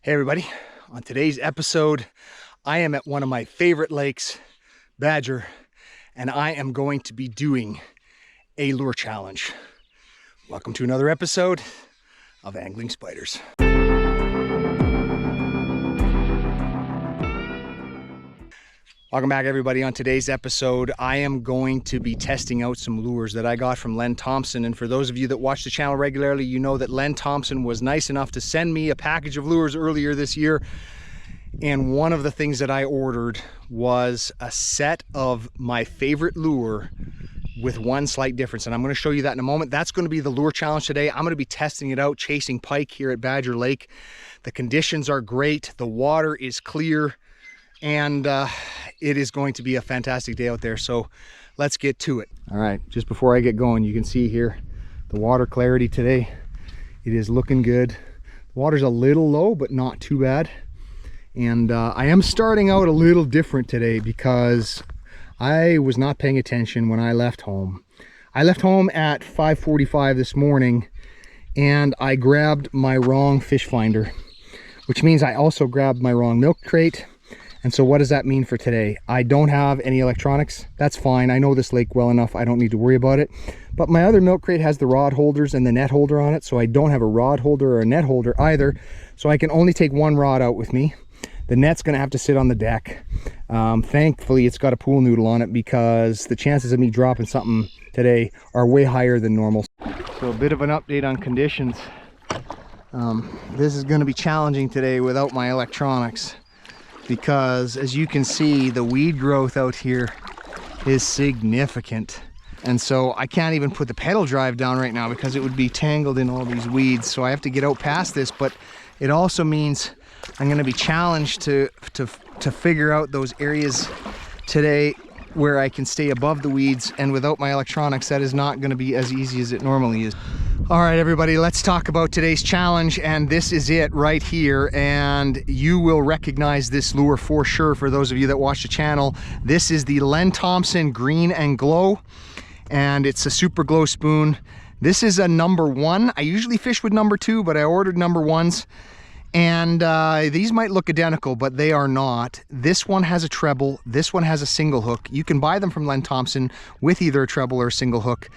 Hey everybody, on today's episode, I am at one of my favorite lakes, Badger, and I am going to be doing a lure challenge. Welcome to another episode of Angling Spiders. Welcome back everybody. On today's episode, I am going to be testing out some lures that I got from Len Thompson. And for those of you that watch the channel regularly, you know that Len Thompson was nice enough to send me a package of lures earlier this year. And one of the things that I ordered was a set of my favorite lure with one slight difference. And I'm going to show you that in a moment. That's going to be the lure challenge today. I'm going to be testing it out, chasing pike here at Badger Lake. The conditions are great. The water is clear. And it is going to be a fantastic day out there, so let's get to it. All right, just before I get going, you can see here the water clarity today. It is looking good. The water's a little low, but not too bad. And I am starting out a little different today because I was not paying attention when I left home. I left home at 5:45 this morning, and I grabbed my wrong fish finder, which means I also grabbed my wrong milk crate. And so what does that mean for today? I don't have any electronics. That's fine. I know this lake well enough. I don't need to worry about it. But my other milk crate has the rod holders and the net holder on it. So I don't have a rod holder or a net holder either. So I can only take one rod out with me. The net's going to have to sit on the deck. Thankfully, it's got a pool noodle on it because the chances of me dropping something today are way higher than normal. So a bit of an update on conditions. This is going to be challenging today without my electronics, because as you can see, the weed growth out here is significant. And so I can't even put the pedal drive down right now because it would be tangled in all these weeds. So I have to get out past this, but it also means I'm gonna be challenged to figure out those areas today where I can stay above the weeds, and without my electronics, that is not gonna be as easy as it normally is. All right, everybody, let's talk about today's challenge, and this is it right here. And you will recognize this lure for sure for those of you that watch the channel. This is the Len Thompson Green and Glow, and it's a super glow spoon. This is a number 1. I usually fish with number 2, but I ordered number 1s. And these might look identical, but they are not. This one has a treble, this one has a single hook. You can buy them from Len Thompson with either a treble or a single hook.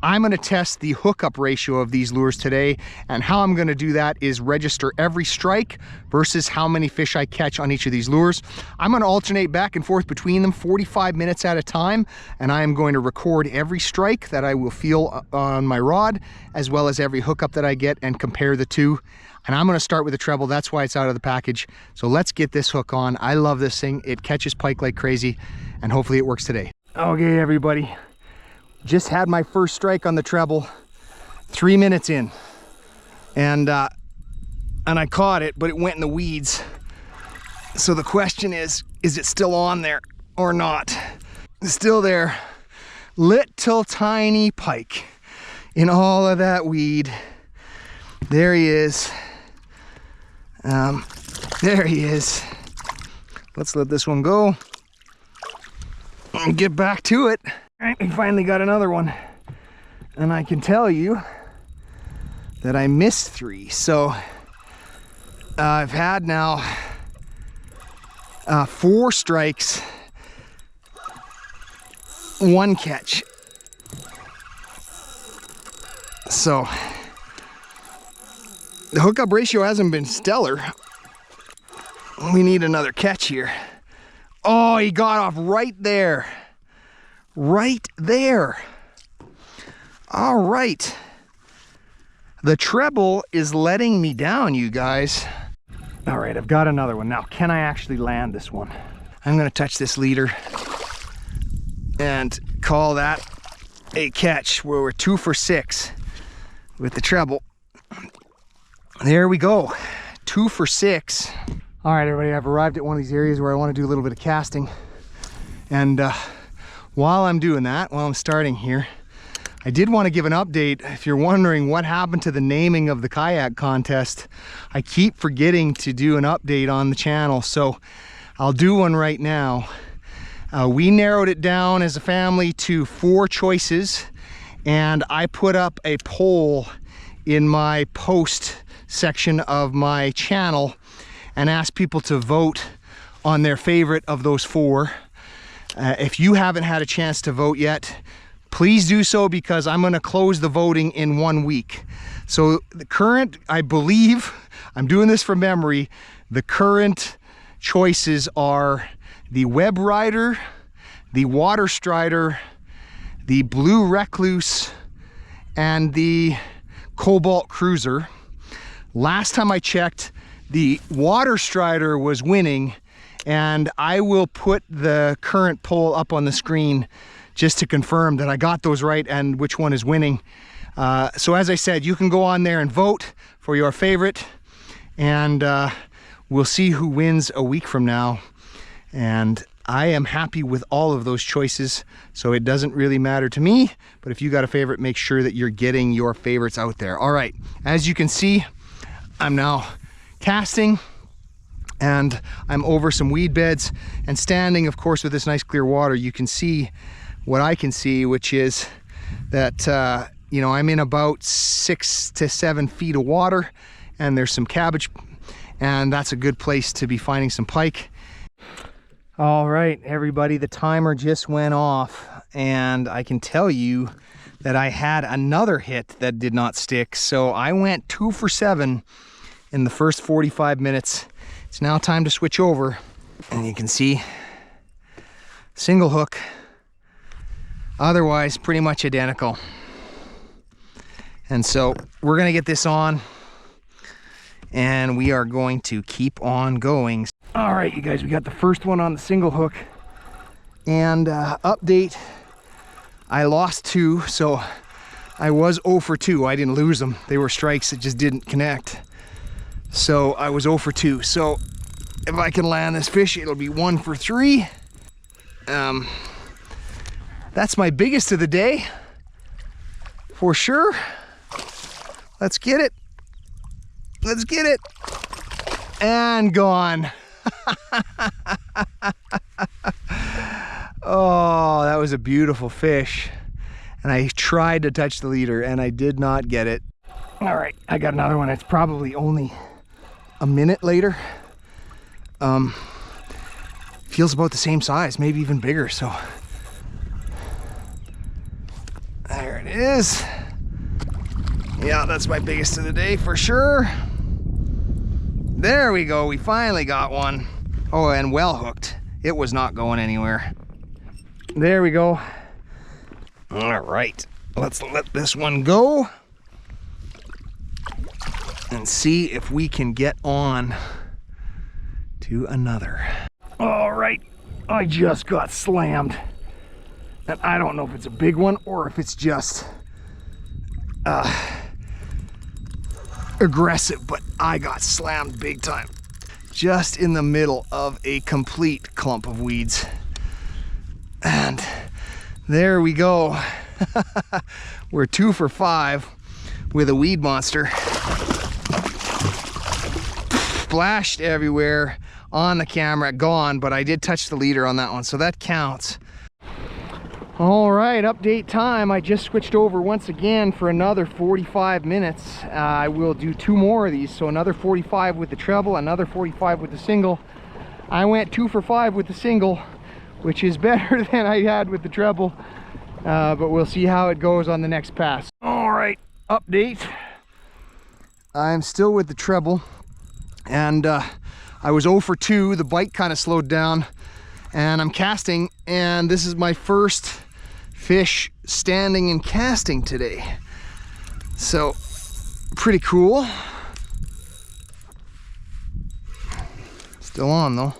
I'm going to test the hookup ratio of these lures today, and how I'm going to do that is register every strike versus how many fish I catch on each of these lures. I'm going to alternate back and forth between them 45 minutes at a time, and I am going to record every strike that I will feel on my rod, as well as every hookup that I get, and compare the two. And I'm going to start with a treble. That's why it's out of the package. So let's get this hook on. I love this thing. It catches pike like crazy, and hopefully it works today. Okay, everybody. Just had my first strike on the treble 3 minutes in, and I caught it, but it went in the weeds. So the question is it still on there or not? It's still there. Little tiny pike in all of that weed. There he is. There he is. Let's let this one go and get back to it. All right, we finally got another one, and I can tell you that I missed 3. So I've had now 4 strikes, 1 catch. So the hookup ratio hasn't been stellar. We need another catch here. Oh, he got off right there. Right there. All right. The treble is letting me down, you guys. All right, I've got another one. Now, can I actually land this one? I'm gonna touch this leader and call that a catch, where we're 2 for 6 with the treble. There we go, 2 for 6. All right, everybody, I've arrived at one of these areas where I want to do a little bit of casting. And while I'm doing that, while I'm starting here, I did want to give an update. If you're wondering what happened to the naming of the kayak contest, I keep forgetting to do an update on the channel, so I'll do one right now. We narrowed it down as a family to 4 choices, and I put up a poll in my post section of my channel, and ask people to vote on their favorite of those 4. If you haven't had a chance to vote yet, please do so, because I'm going to close the voting in 1 week. So the current, I believe, I'm doing this from memory, the current choices are the Web Rider, the Water Strider, the Blue Recluse, and the Cobalt Cruiser. Last time I checked, the Water Strider was winning, and I will put the current poll up on the screen just to confirm that I got those right and which one is winning. So as I said, you can go on there and vote for your favorite, and we'll see who wins a week from now. And I am happy with all of those choices, so it doesn't really matter to me. But if you got a favorite, make sure that you're getting your favorites out there. All right, as you can see, I'm now casting, and I'm over some weed beds and standing, of course, with this nice clear water. You can see what I can see, which is that you know, I'm in about 6 to 7 feet of water, and there's some cabbage, and that's a good place to be finding some pike. All right, everybody, the timer just went off, and I can tell you that I had another hit that did not stick. So I went 2 for 7 in the first 45 minutes. It's now time to switch over, and you can see single hook, otherwise pretty much identical. And so we're gonna get this on, and we are going to keep on going. All right, you guys, we got the first one on the single hook, and update, I lost 2, so I was 0 for 2. I didn't lose them. They were strikes that just didn't connect. So I was 0 for 2. So if I can land this fish, it'll be 1 for 3. That's my biggest of the day, for sure. Let's get it. Let's get it. And gone. Oh, that was a beautiful fish. And I tried to touch the leader and I did not get it. All right, I got another one. It's probably only a minute later. Feels about the same size, maybe even bigger. So there it is. Yeah, that's my biggest of the day for sure. There we go, we finally got one. Oh, and well hooked. It was not going anywhere. There we go. All right, let's let this one go and see if we can get on to another. All right, I just got slammed. And I don't know if it's a big one or if it's just aggressive, but I got slammed big time. Just in the middle of a complete clump of weeds. And there we go. We're 2 for 5 with a weed monster. Splashed everywhere on the camera, gone, but I did touch the leader on that one, so that counts. All right, update time. I just switched over once again for another 45 minutes. I will do 2 more of these, so another 45 with the treble, another 45 with the single. I went 2 for 5 with the single, which is better than I had with the treble, but we'll see how it goes on the next pass. All right, update. I'm still with the treble, and I was 0 for 2. The bite kind of slowed down, and I'm casting, and this is my first fish standing and casting today. So pretty cool. Still on though.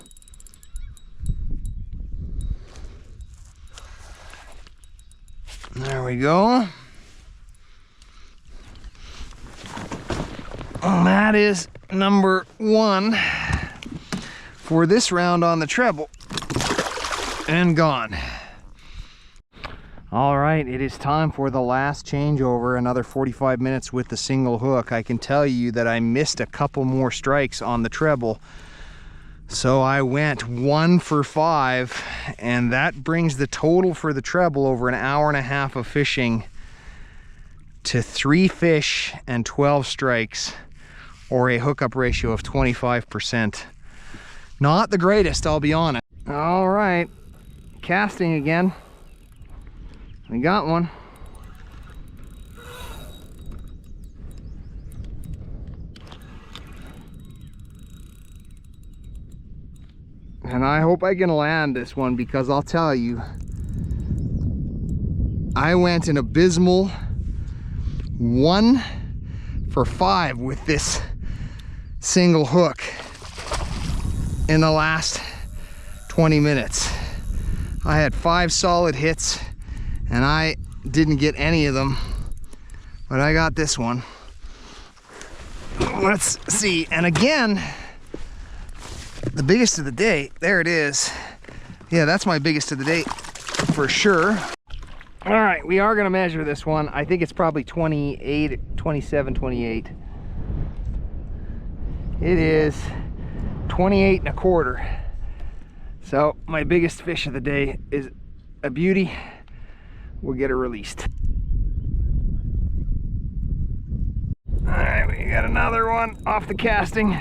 There we go. And that is number 1 for this round on the treble. And gone. All right, it is time for the last changeover, another 45 minutes with the single hook. I can tell you that I missed a couple more strikes on the treble. So I went 1 for 5, and that brings the total for the treble over an hour and a half of fishing to 3 fish and 12 strikes or a hookup ratio of 25%. Not the greatest, I'll be honest. All right, casting again. We got one. And I hope I can land this one, because I'll tell you, I went an abysmal 1 for 5 with this single hook in the last 20 minutes. I had 5 solid hits and I didn't get any of them, but I got this one. Let's see. And again, the biggest of the day, there it is. Yeah, that's my biggest of the day for sure. All right, we are gonna measure this one. I think it's probably 28, 27, 28. It is 28 and a quarter. So my biggest fish of the day is a beauty. We'll get her released. All right, we got another one off the casting.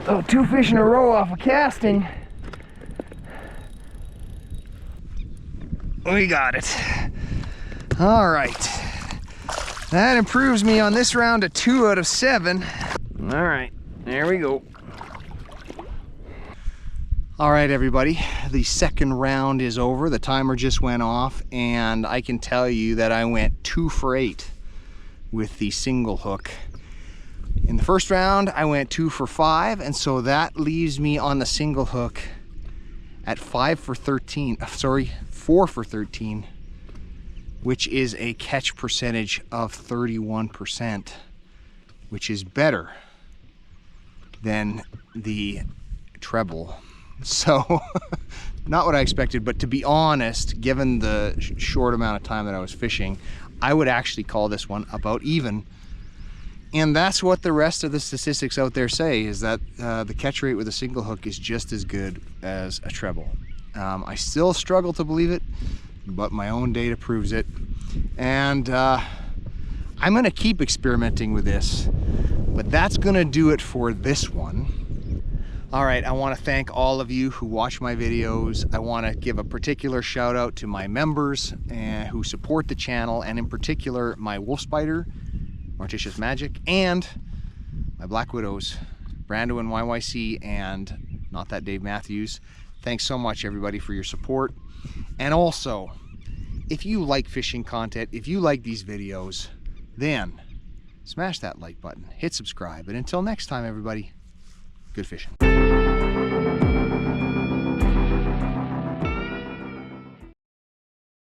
Oh, 2 fish in a row off a casting. We got it. All right. That improves me on this round to 2 out of 7. All right, there we go. All right, everybody, the second round is over. The timer just went off, and I can tell you that I went 2 for 8 with the single hook. In the first round, I went 2 for 5, and so that leaves me on the single hook at 4 for 13, which is a catch percentage of 31%, which is better than the treble. So, not what I expected, but to be honest, given the short amount of time that I was fishing, I would actually call this one about even. And that's what the rest of the statistics out there say, is that the catch rate with a single hook is just as good as a treble. I still struggle to believe it, but my own data proves it. And I'm gonna keep experimenting with this, but that's gonna do it for this one. All right, I wanna thank all of you who watch my videos. I wanna give a particular shout out to my members who support the channel, and in particular, my wolf spider, Morticia's Magic, and my Black Widows, Brando and YYC, and Not That Dave Matthews. Thanks so much, everybody, for your support. And also, if you like fishing content, if you like these videos, then smash that like button, hit subscribe, and until next time, everybody, good fishing.